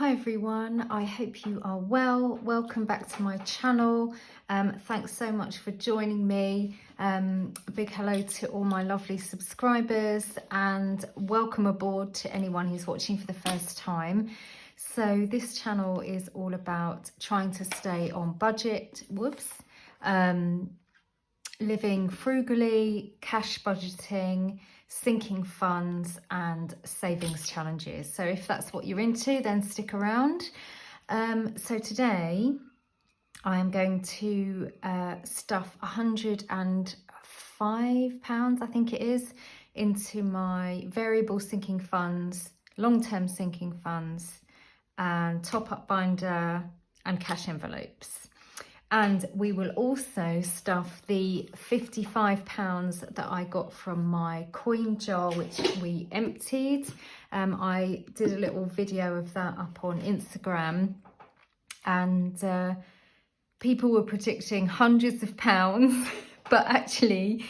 Hi everyone, I hope you are well. Welcome back to my channel. Thanks so much for joining me. A big hello to all my lovely subscribers and welcome aboard to anyone who's watching for the first time. So this channel is all about trying to stay on budget, living frugally, cash budgeting, sinking funds and savings challenges. So if that's what you're into, then stick around. So today I am going to stuff £105, I think it is, into my variable sinking funds, long-term sinking funds and top-up binder and cash envelopes. And we will also stuff the £55 that I got from my coin jar, which we emptied. I did a little video of that up on Instagram, and people were predicting hundreds of pounds, but actually,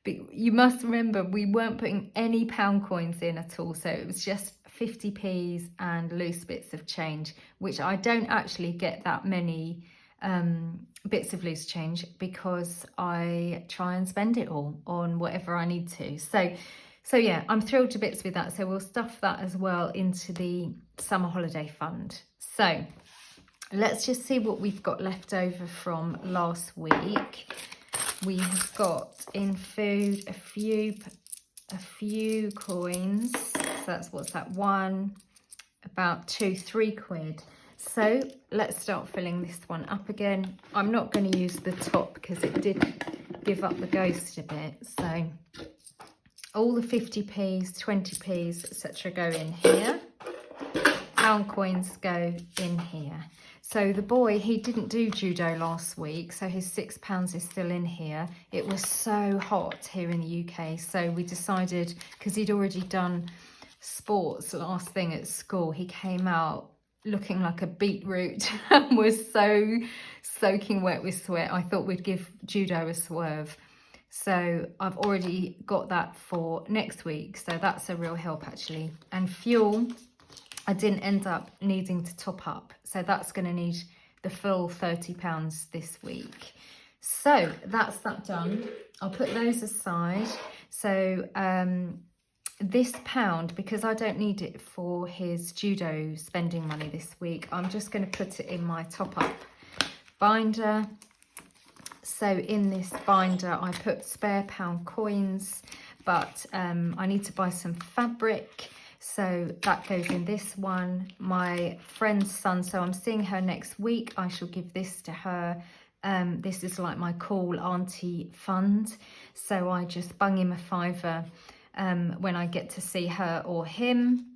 you must remember, we weren't putting any pound coins in at all. So it was just 50p's and loose bits of change, which I don't actually get that many bits of loose change because I try and spend it all on whatever I need to. So yeah, I'm thrilled to bits with that. So we'll stuff that as well into the summer holiday fund. So let's just see what we've got left over from last week. We have got in food a few coins. So that's, what's that, one, about two, £3. So let's start filling this one up again. I'm not going to use the top because it did give up the ghost a bit. So all the 50p's, 20p's, etc. go in here. Pound coins go in here. So the boy, he didn't do judo last week, so his £6 is still in here. It was so hot here in the UK, so we decided, because he'd already done sports last thing at school, he came out looking like a beetroot and was so soaking wet with sweat. I thought we'd give judo a swerve. So I've already got that for next week. So that's a real help actually. And fuel, I didn't end up needing to top up. So that's going to need the full £30 this week. So that's that done. I'll put those aside. So this pound, because I don't need it for his judo spending money this week, I'm just going to put it in my top-up binder. So in this binder I put spare pound coins, but I need to buy some fabric, so that goes in this one. My friend's son, so I'm seeing her next week, I shall give this to her. This is like my cool auntie fund, so I just bung him a £5 when I get to see her or him.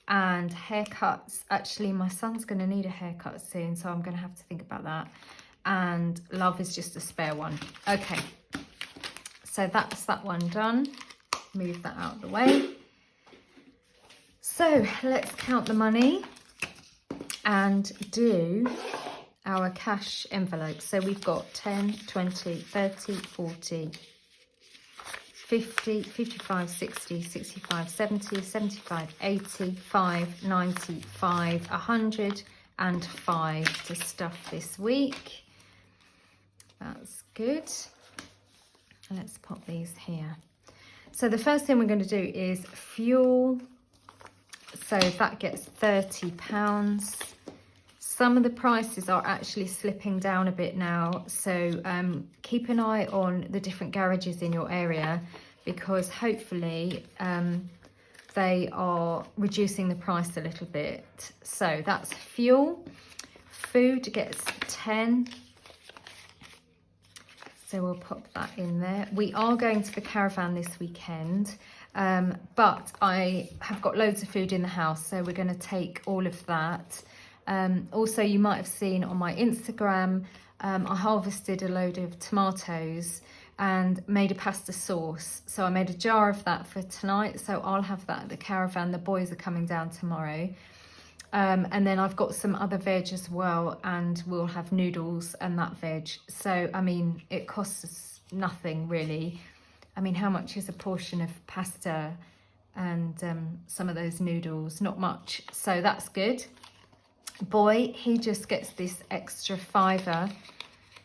And haircuts, actually my son's going to need a haircut soon, so I'm going to have to think about that. And love is just a spare one. Okay, so that's that one done. Move that out of the way. So let's count the money and do our cash envelopes. So we've got 10, 20, 30, 40, 50, 55, 60, 65, 70, 75, 85, 95, 105 to stuff this week. That's good. Let's pop these here. So the first thing we're going to do is fuel. So that gets £30. Some of the prices are actually slipping down a bit now, so keep an eye on the different garages in your area, because hopefully they are reducing the price a little bit. So that's fuel. Food gets 10. So we'll pop that in there. We are going to the caravan this weekend, but I have got loads of food in the house, so we're going to take all of that. Also, you might have seen on my Instagram, I harvested a load of tomatoes and made a pasta sauce. So I made a jar of that for tonight, so I'll have that at the caravan. The boys are coming down tomorrow. And then I've got some other veg as well, and we'll have noodles and that veg. So, I mean, it costs us nothing really. I mean, how much is a portion of pasta and some of those noodles? Not much. So that's good. Boy, he just gets this extra £5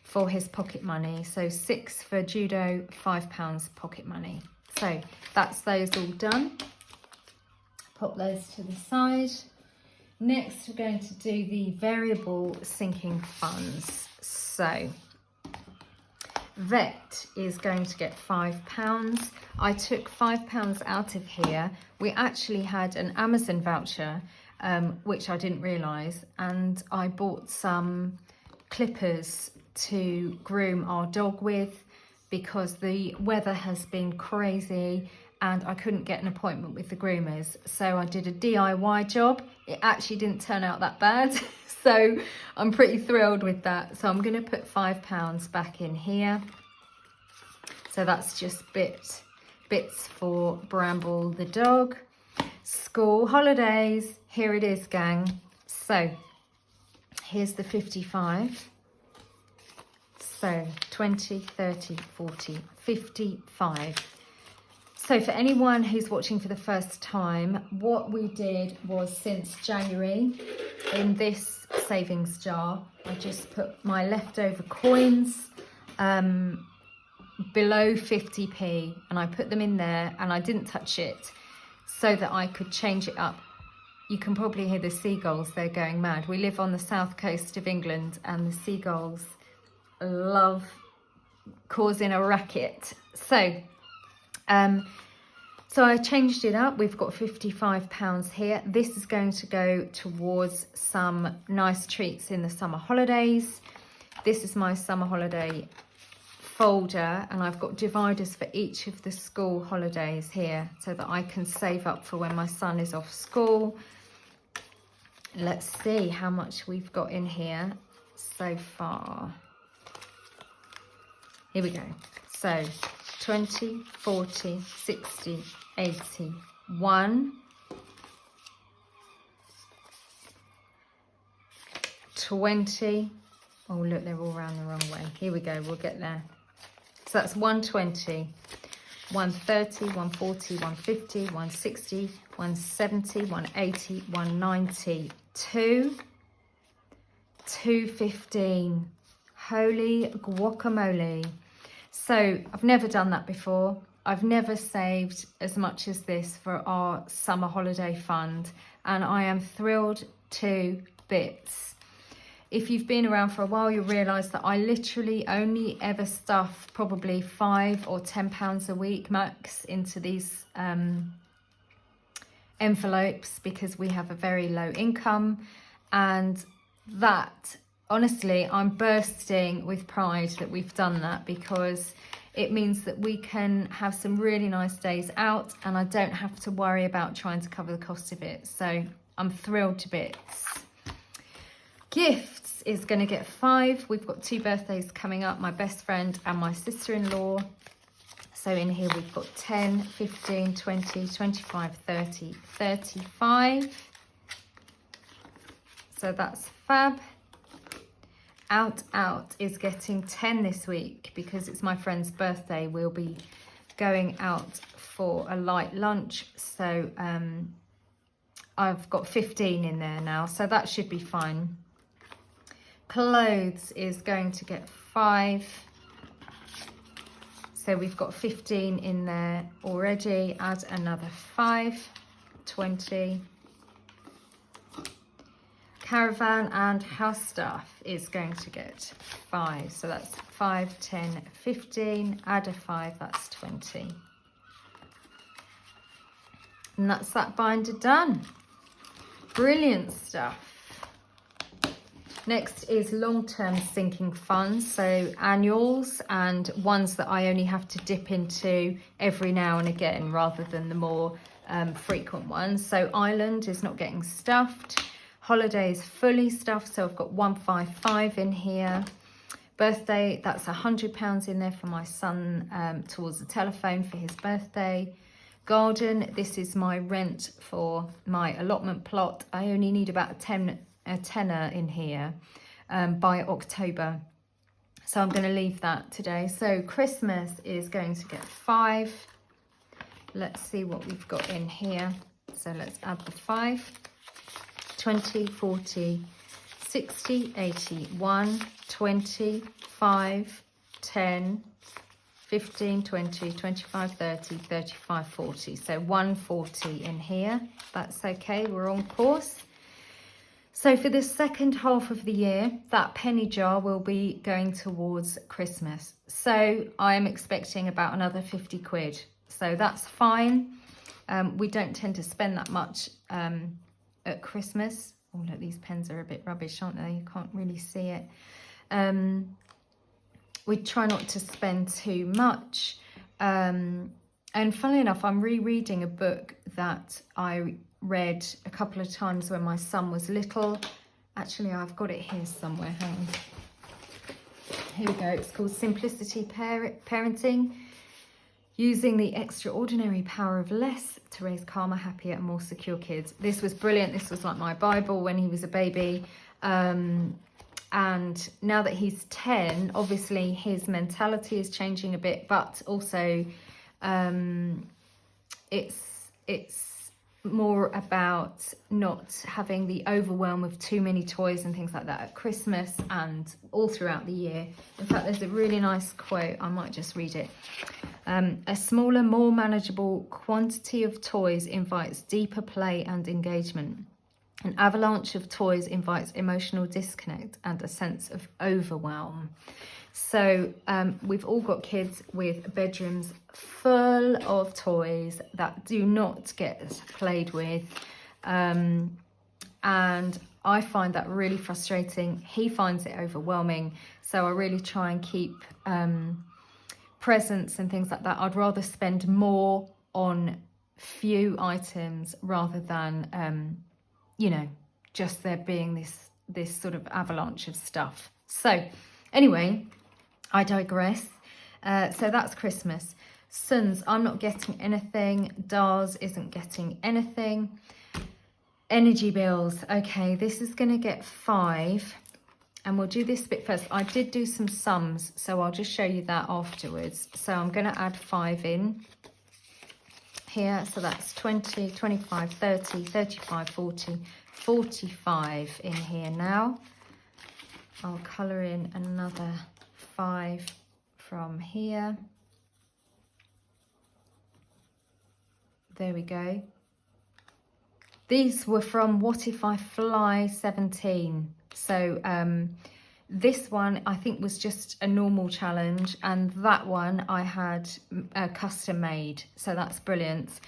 for his pocket money. So 6 for judo, £5 pocket money. So that's those all done. Pop those to the side. Next, we're going to do the variable sinking funds. So Vet is going to get £5. I took £5 out of here. We actually had an Amazon voucher, which I didn't realise, and I bought some clippers to groom our dog with because the weather has been crazy and I couldn't get an appointment with the groomers. So I did a DIY job. It actually didn't turn out that bad. So I'm pretty thrilled with that. So I'm going to put £5 back in here. So that's just bits for Bramble the dog. School holidays. Here it is, gang. So here's the 55. So 20, 30, 40, 55. So for anyone who's watching for the first time, what we did was since January, in this savings jar, I just put my leftover coins below 50p, and I put them in there and I didn't touch it so that I could change it up. You can probably hear the seagulls, they're going mad. We live on the south coast of England and the seagulls love causing a racket. So I changed it up. We've got £55 here. This is going to go towards some nice treats in the summer holidays. This is my summer holiday folder, and I've got dividers for each of the school holidays here so that I can save up for when my son is off school. Let's see how much we've got in here so far. Here we go. So 20, 40, 60, 80, 1, 20. Oh, look, they're all round the wrong way. Here we go, we'll get there. So that's 120, 130, 140, 150, 160, 170, 180, 190, 215. Holy guacamole. So I've never done that before. I've never saved as much as this for our summer holiday fund, and I am thrilled to bits. If you've been around for a while, you'll realise that I literally only ever stuff probably £5 or £10 a week max into these envelopes because we have a very low income, and that, honestly, I'm bursting with pride that we've done that because it means that we can have some really nice days out and I don't have to worry about trying to cover the cost of it. So I'm thrilled to bits. Gifts is going to get 5. We've got 2 birthdays coming up, my best friend and my sister-in-law. So in here we've got 10, 15, 20, 25, 30, 35. So that's fab. Out is getting 10 this week because it's my friend's birthday. We'll be going out for a light lunch. So I've got 15 in there now, so that should be fine. Clothes is going to get 5. So we've got 15 in there already. Add another 5, 20. Caravan and house stuff is going to get 5. So that's 5, 10, 15. Add a 5, that's 20. And that's that binder done. Brilliant stuff. Next is long-term sinking funds, so annuals and ones that I only have to dip into every now and again rather than the more frequent ones. So Ireland is not getting stuffed. Holidays fully stuffed, so I've got 155 in here. Birthday, that's £100 in there for my son towards the telephone for his birthday. Garden, this is my rent for my allotment plot. I only need about a tenner in here by October, so I'm going to leave that today. So Christmas is going to get 5. Let's see what we've got in here. So let's add the 5. 20, 40, 60, 80, 1, 20, 5, 10, 15, 20, 25, 30, 35, 40. So 140 in here. That's okay, we're on course. So for the second half of the year, that penny jar will be going towards Christmas. So I'm expecting about another 50 quid. So that's fine. We don't tend to spend that much at Christmas. Oh, look, these pens are a bit rubbish, aren't they? You can't really see it. We try not to spend too much. And funnily enough, I'm rereading a book that I read a couple of times when my son was little. Actually, I've got it here somewhere. Hang on. Here we go. It's called Simplicity Parenting. Using the extraordinary power of less to raise calmer, happier and more secure kids. This was brilliant. This was like my Bible when he was a baby. And now that he's 10, obviously his mentality is changing a bit, but also it's more about not having the overwhelm of too many toys and things like that at Christmas and all throughout the year. In fact, there's a really nice quote. I might just read it. A smaller, more manageable quantity of toys invites deeper play and engagement. An avalanche of toys invites emotional disconnect and a sense of overwhelm. So we've all got kids with bedrooms full of toys that do not get played with. And I find that really frustrating. He finds it overwhelming. So I really try and keep presents and things like that. I'd rather spend more on few items rather than, you know, just there being this sort of avalanche of stuff. So anyway, I digress. So that's Christmas. Sons, I'm not getting anything. Dars isn't getting anything. Energy bills. Okay, this is going to get 5. And we'll do this bit first. I did do some sums, so I'll just show you that afterwards. So I'm going to add 5 in here. So that's 20, 25, 30, 35, 40, 45 in here now. I'll colour in another 5 from here. There we go. These were from What If I Fly 17. So this one I think was just a normal challenge, and that one I had custom made. So that's brilliant.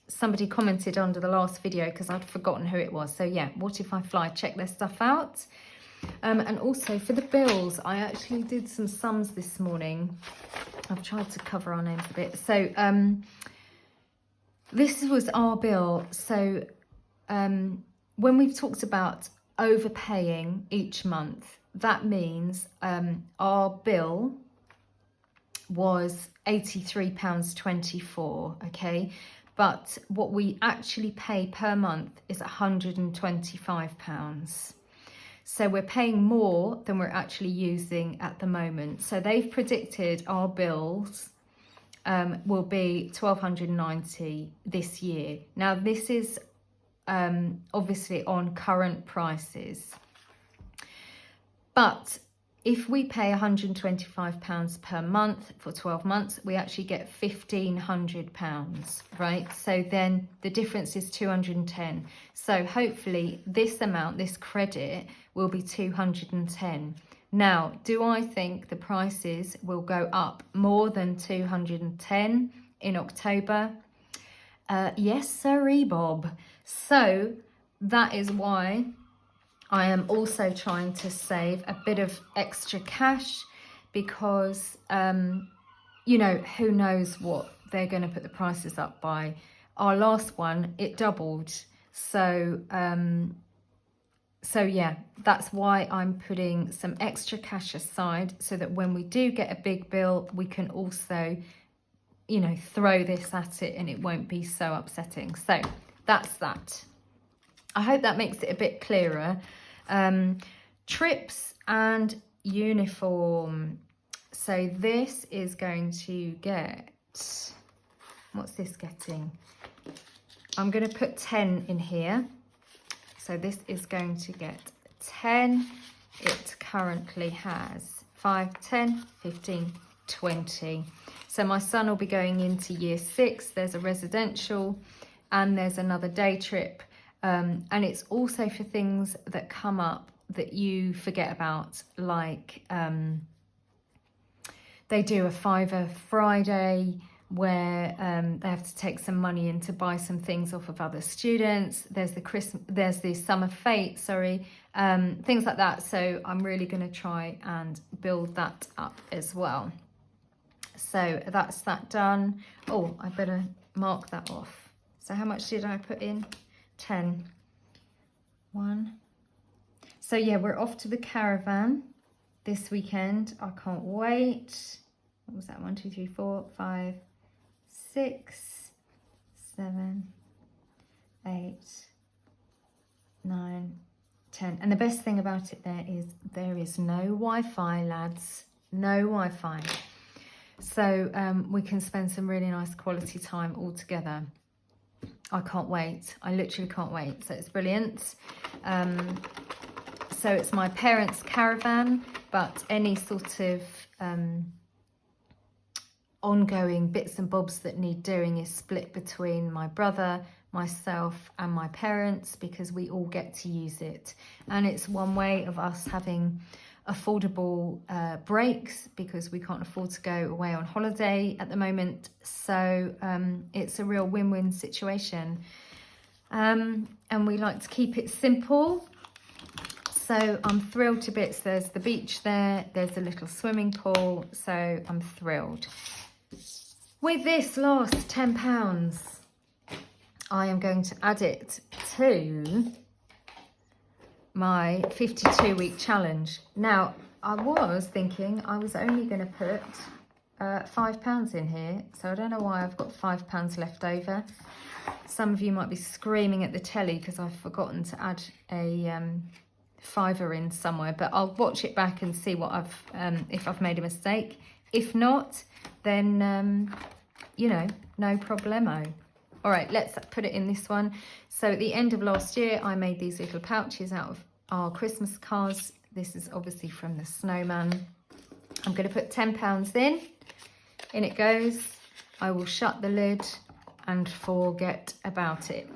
Somebody commented under the last video because I'd forgotten who it was. So yeah, What If I Fly, check their stuff out. And also for the bills, I actually did some sums this morning. I've tried to cover our names a bit. So this was our bill. So when we've talked about overpaying each month, that means our bill was £83.24, okay? But what we actually pay per month is £125. So we're paying more than we're actually using at the moment. So they've predicted our bills will be £1,290 this year. Now this is obviously on current prices. But if we pay £125 per month for 12 months, we actually get £1,500, right? So then the difference is 210. So hopefully this amount, this credit, will be 210. Now, do I think the prices will go up more than 210 in October? Yes, sirree, Bob. So that is why I am also trying to save a bit of extra cash because, you know, who knows what they're going to put the prices up by. Our last one, it doubled. So, so yeah, that's why I'm putting some extra cash aside so that when we do get a big bill, we can also, you know, throw this at it and it won't be so upsetting. So that's that. I hope that makes it a bit clearer. Trips and uniform. So this is going to get, what's this getting? I'm going to put 10 in here. So this is going to get 10. It currently has 5, 10, 15, 20. So my son will be going into year 6. There's a residential and there's another day trip. And it's also for things that come up that you forget about, like they do a $5 Friday where they have to take some money in to buy some things off of other students. There's the summer fete, things like that. So I'm really going to try and build that up as well. So that's that done. Oh, I better mark that off. So how much did I put in? 10. 1. So yeah, we're off to the caravan this weekend. I can't wait. What was that? 1, 2, 3, 4, 5, 6, 7, 8, 9, 10. And the best thing about it there is no Wi-Fi, lads. No Wi-Fi. So we can spend some really nice quality time all together. I can't wait. I literally can't wait. So it's brilliant. So it's my parents' caravan, but any sort of ongoing bits and bobs that need doing is split between my brother, myself and my parents, because we all get to use it. And it's one way of us having affordable breaks, because we can't afford to go away on holiday at the moment. So it's a real win-win situation. And we like to keep it simple. So I'm thrilled to bits. There's the beach there. There's a little swimming pool. So I'm thrilled. With this last £10, I am going to add it to my 52-week challenge. Now, I was thinking I was only going to put £5 in here. So I don't know why I've got £5 left over. Some of you might be screaming at the telly because I've forgotten to add a fiver in somewhere, but I'll watch it back and see what if I've made a mistake. If not, then you know, no problemo. All right, let's put it in this one. So at the end of last year, I made these little pouches out of our Christmas cards. This is obviously from the snowman. I'm going to put £10 in. In it goes. I will shut the lid and forget about it.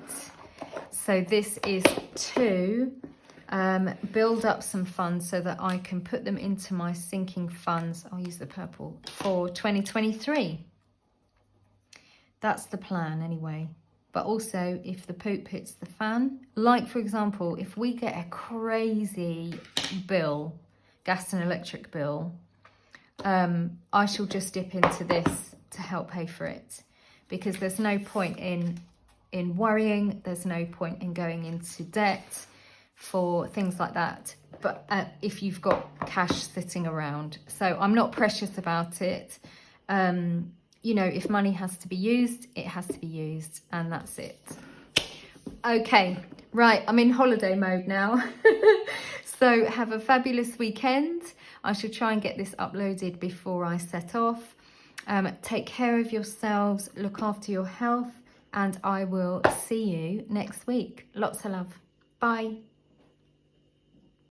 So this is to build up some funds so that I can put them into my sinking funds. I'll use the purple for 2023. That's the plan anyway. But also, if the poop hits the fan, like for example, if we get a crazy bill, gas and electric bill, I shall just dip into this to help pay for it, because there's no point in worrying. There's no point in going into debt for things like that. But if you've got cash sitting around, so I'm not precious about it. You know, if money has to be used, it has to be used, and that's it. Okay, right, I'm in holiday mode now. So have a fabulous weekend. I should try and get this uploaded before I set off. Take care of yourselves, look after your health, and I will see you next week. Lots of love. Bye.